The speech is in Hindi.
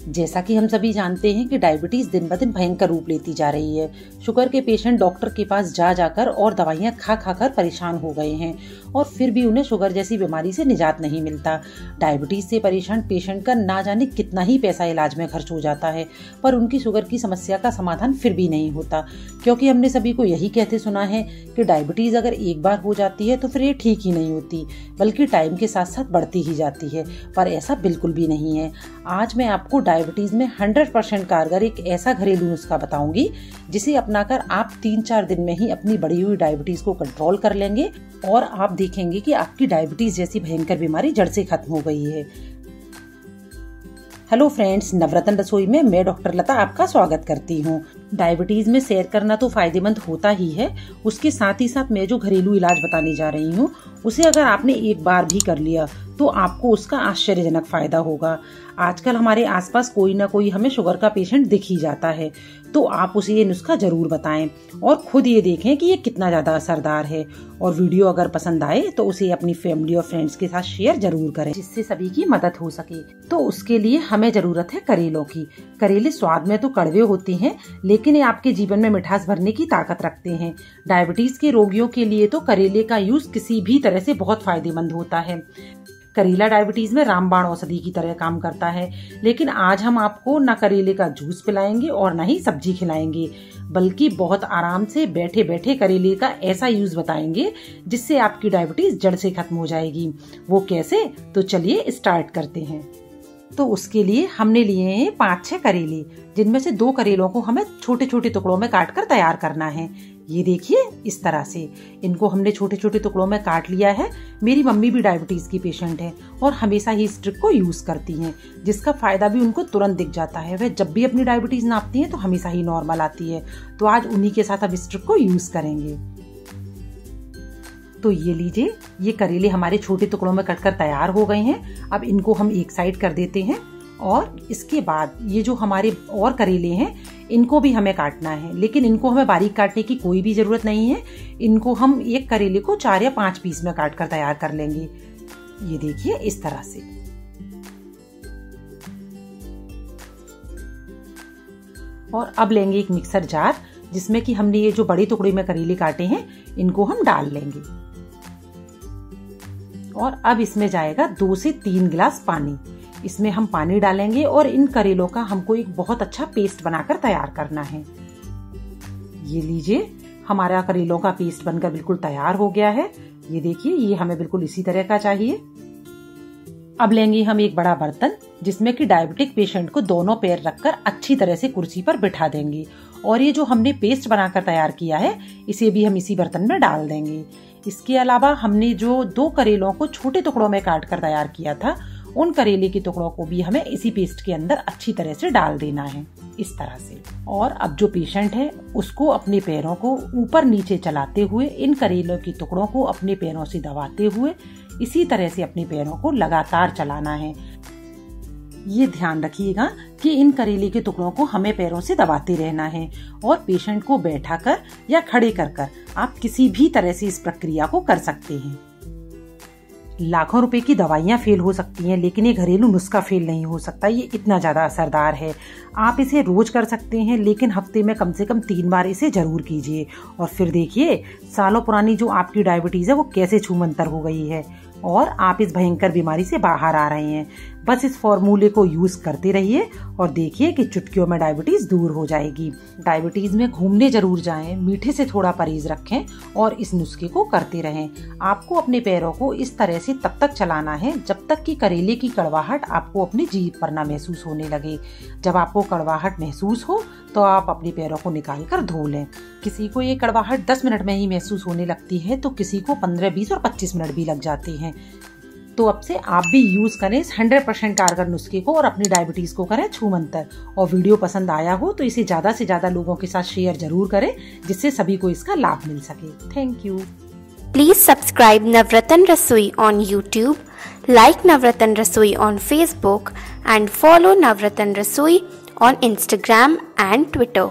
जैसा कि हम सभी जानते हैं कि डायबिटीज दिन ब दिन भयंकर रूप लेती जा रही है। शुगर के पेशेंट डॉक्टर के पास जा जाकर और दवाइयां खा खा कर परेशान हो गए हैं और फिर भी उन्हें शुगर जैसी बीमारी से निजात नहीं मिलता। डायबिटीज से परेशान पेशेंट का ना जाने कितना ही पैसा इलाज में खर्च हो जाता है, पर उनकी शुगर की समस्या का समाधान फिर भी नहीं होता, क्योंकि हमने सभी को यही कहते सुना है कि डायबिटीज अगर एक बार हो जाती है तो फिर ये ठीक ही नहीं होती, बल्कि टाइम के साथ साथ बढ़ती ही जाती है। पर ऐसा बिल्कुल भी नहीं है। आज मैं आपको डायबिटीज में 100% कारगर एक ऐसा घरेलू नुस्खा बताऊंगी जिसे अपनाकर आप 3-4 दिन में ही अपनी बढ़ी हुई डायबिटीज को कंट्रोल कर लेंगे और आप देखेंगे कि आपकी डायबिटीज जैसी भयंकर बीमारी जड़ से खत्म हो गई है। हेलो फ्रेंड्स, नवरत्न रसोई में मैं डॉक्टर लता आपका स्वागत करती हूँ। डायबिटीज में सैर करना तो फायदेमंद होता ही है, उसके साथ ही साथ मैं जो घरेलू इलाज बताने जा रही हूँ उसे अगर आपने एक बार भी कर लिया तो आपको उसका आश्चर्यजनक फायदा होगा। आजकल हमारे आसपास कोई ना कोई हमें शुगर का पेशेंट दिख ही जाता है, तो आप उसे ये नुस्खा जरूर बताएं और खुद ये देखें कि ये कितना ज्यादा असरदार है। और वीडियो अगर पसंद आए तो उसे अपनी फैमिली और फ्रेंड्स के साथ शेयर जरूर करें, जिससे सभी की मदद हो सके। तो उसके लिए हमें जरूरत है करेलों की। करेले स्वाद में तो कड़वे होते हैं, लेकिन ये आपके जीवन में मिठास भरने की ताकत रखते हैं। डायबिटीज के रोगियों के लिए तो करेले का यूज किसी भी तरह से बहुत फायदेमंद होता है। करेला डायबिटीज में रामबाण औषधि की तरह काम करता है, लेकिन आज हम आपको न करेले का जूस पिलाएंगे और न ही सब्जी खिलाएंगे, बल्कि बहुत आराम से बैठे बैठे करेले का ऐसा यूज बताएंगे जिससे आपकी डायबिटीज जड़ से खत्म हो जाएगी। वो कैसे? तो चलिए स्टार्ट करते हैं। तो उसके लिए हमने लिए हैं 5-6 करेले, जिनमें से 2 करेलों को हमें छोटे छोटे टुकड़ों में काट कर तैयार करना है। ये देखिए, इस तरह से इनको हमने छोटे छोटे टुकड़ों में काट लिया है। मेरी मम्मी भी डायबिटीज की पेशेंट है और हमेशा ही इस ट्रिक को यूज करती हैं, जिसका फायदा भी उनको तुरंत दिख जाता है। वह जब भी अपनी डायबिटीज नापती हैं तो हमेशा ही नॉर्मल आती है। तो आज उन्हीं के साथ अब इस ट्रिक को यूज करेंगे। तो ये लीजिए, ये करेले हमारे छोटे टुकड़ों में कटकर तैयार हो गए हैं। अब इनको हम एक साइड कर देते हैं और इसके बाद ये जो हमारे और करेले हैं इनको भी हमें काटना है, लेकिन इनको हमें बारीक काटने की कोई भी जरूरत नहीं है। इनको हम एक करेले को 4 या 5 पीस में काट कर तैयार कर लेंगे। ये देखिए, इस तरह से। और अब लेंगे एक मिक्सर जार, जिसमें कि हमने ये जो बड़े टुकड़े में करेले काटे हैं इनको हम डाल लेंगे। और अब इसमें जाएगा 2 से 3 गिलास पानी। इसमें हम पानी डालेंगे और इन करेलों का हमको एक बहुत अच्छा पेस्ट बनाकर तैयार करना है। ये लीजिए, हमारा करेलों का पेस्ट बनकर बिल्कुल तैयार हो गया है। ये देखिए, ये हमें बिल्कुल इसी तरह का चाहिए। अब लेंगे हम एक बड़ा बर्तन, जिसमें कि डायबिटिक पेशेंट को दोनों पैर रखकर अच्छी तरह से कुर्सी पर बिठा देंगे और ये जो हमने पेस्ट बनाकर तैयार किया है इसे भी हम इसी बर्तन में डाल देंगे। इसके अलावा हमने जो 2 करेलों को छोटे टुकड़ों में काट कर तैयार किया था, उन करेले के टुकड़ों को भी हमें इसी पेस्ट के अंदर अच्छी तरह से डाल देना है, इस तरह से। और अब जो पेशेंट है उसको अपने पैरों को ऊपर नीचे चलाते हुए इन करेलों के टुकड़ों को अपने पैरों से दबाते हुए इसी तरह से अपने पैरों को लगातार चलाना है। ये ध्यान रखिएगा कि इन करेले के टुकड़ों को हमें पैरों से दबाते रहना है और पेशेंट को बैठाकर या खड़े कर आप किसी भी तरह से इस प्रक्रिया को कर सकते हैं। लाखों रुपए की दवाइयां फेल हो सकती हैं, लेकिन ये घरेलू नुस्खा फेल नहीं हो सकता। ये इतना ज्यादा असरदार है। आप इसे रोज कर सकते हैं, लेकिन हफ्ते में कम से कम 3 बार इसे जरूर कीजिए और फिर देखिए सालों पुरानी जो आपकी डायबिटीज है वो कैसे छूमंतर हो गई है और आप इस भयंकर बीमारी से बाहर आ रहे हैं। बस इस फॉर्मूले को यूज करते रहिए और देखिए कि चुटकियों में डायबिटीज दूर हो जाएगी। डायबिटीज में घूमने जरूर जाएं, मीठे से थोड़ा परहेज रखें और इस नुस्खे को करते रहें। आपको अपने पैरों को इस तरह से तब तक चलाना है जब तक कि करेले की कड़वाहट आपको अपनी जीभ पर ना महसूस होने लगे। जब आपको कड़वाहट महसूस हो तो आप अपने पैरों को निकाल कर धो लें। किसी को ये कड़वाहट 10 मिनट में ही महसूस होने लगती है, तो किसी को 15, 20 और 25 मिनट भी लग जाते हैं। तो अब से आप भी यूज करें इस 100% कारगर नुस्खे को और अपनी डायबिटीज को करें छूमंतर। और वीडियो पसंद आया हो तो इसे ज्यादा से ज्यादा लोगों के साथ शेयर जरूर करें, जिससे सभी को इसका लाभ मिल सके। Thank you. प्लीज सब्सक्राइब नवरत्न रसोई ऑन YouTube, like नवरत्न रसोई on Facebook and follow नवरत्न रसोई on Instagram and Twitter.